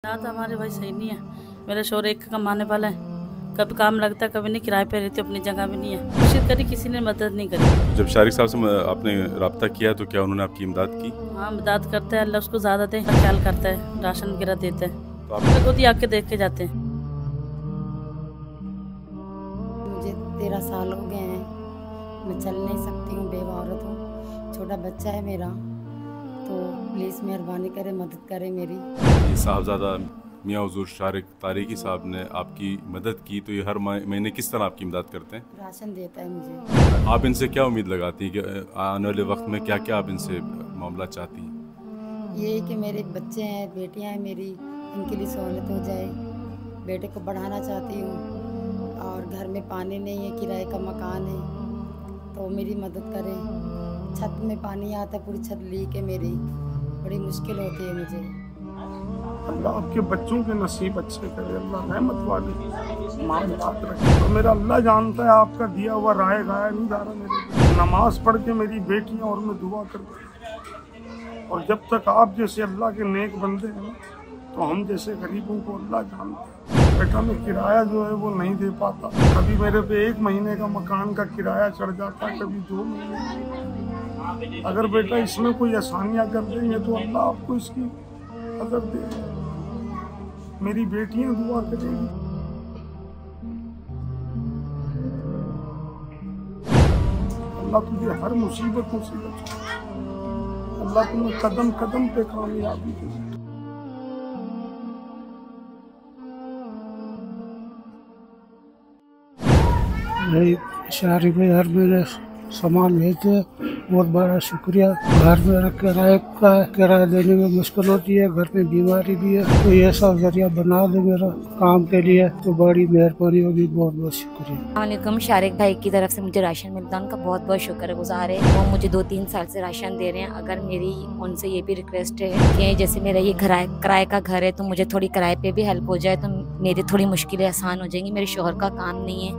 हालात हमारे भाई सही नहीं है। मेरा शोर एक कमाने वाला है, कभी काम लगता है कभी नहीं, किराए पे रहती, अपनी जगह भी नहीं है। कोशिश करी, किसी ने मदद नहीं करी। जब शारिक साहब से आपने रब्ता किया तो क्या उन्होंने आपकी इमदाद की? हाँ, मदद करता है, अल्लाह उसको ज़्यादा दे, ख्याल करता है, राशन वगैरह देता है, तो आप खुद ही आके देख के जाते हैं। मुझे 13 साल हो गए हैं, मैं चल नहीं सकती हूँ, बेवा औरत हूँ, छोटा बच्चा है मेरा, तो प्लीज़ मेहरबानी करें, मदद करें मेरी। साहबजादा मियाँ हुजूर शारिक तारिकी साहब ने आपकी मदद की, तो ये हर महीने किस तरह आपकी इमदाद करते हैं? राशन देता है मुझे। आप इनसे क्या उम्मीद लगाती हैं कि आने वाले वक्त में क्या क्या आप इनसे मामला चाहती हैं? ये कि मेरे बच्चे हैं, बेटियां हैं मेरी, इनके लिए सहूलत हो जाए। बेटे को पढ़ाना चाहती हूँ और घर में पानी नहीं है, किराए का मकान है, तो मेरी मदद करें। छत में पानी आता है, पूरी छत लीक है मेरी, बड़ी मुश्किल होती है मुझे। अल्लाह आपके बच्चों के नसीब अच्छे करे, अल्लाह रहमत वाले मांग बात रखे। तो मेरा अल्लाह जानता है आपका दिया हुआ राय गाया नहीं जा रहा मेरे। नमाज पढ़ के मेरी बेटियां और मैं दुआ करती हूँ, और जब तक आप जैसे अल्लाह के नेक बंदे हैं तो हम जैसे गरीबों को अल्लाह जानता है। बेटा मैं किराया जो है वो नहीं दे पाता, कभी मेरे पे 1 महीने का मकान का किराया चढ़ जाता, कभी 2 महीने। अगर बेटा इसमें कोई आसानियाँ कर देंगे तो अल्लाह आपको इसकी अगर दे। मेरी बेटियां दुआ करेंगी। अल्लाह तुझे हर मुसीबतों से बचाए, अल्लाह तुम्हें कदम कदम पे कामयाबी दे। शारिक भाई हर महीने सामान भेजते, बहुत बड़ा शुक्रिया। घर में किराया देने में मुश्किल होती है, घर में बीमारी भी है, तो ये सब जरिया बना दे मेरा काम के लिए तो बड़ी मेहरबानी होगी। बहुत बहुत शुक्रिया। वालेकुम। शारिक भाई की तरफ से मुझे राशन मिलता है, उनका बहुत बहुत शुक्रगुजार है। वो मुझे 2-3 साल से राशन दे रहे हैं। अगर मेरी उनसे ये भी रिक्वेस्ट है कि जैसे मेरा ये किराए का घर है, तो मुझे थोड़ी किराए पे भी हेल्प हो जाए तो मेरी थोड़ी मुश्किलें आसान हो जाएंगी। मेरे शोहर का काम नहीं है,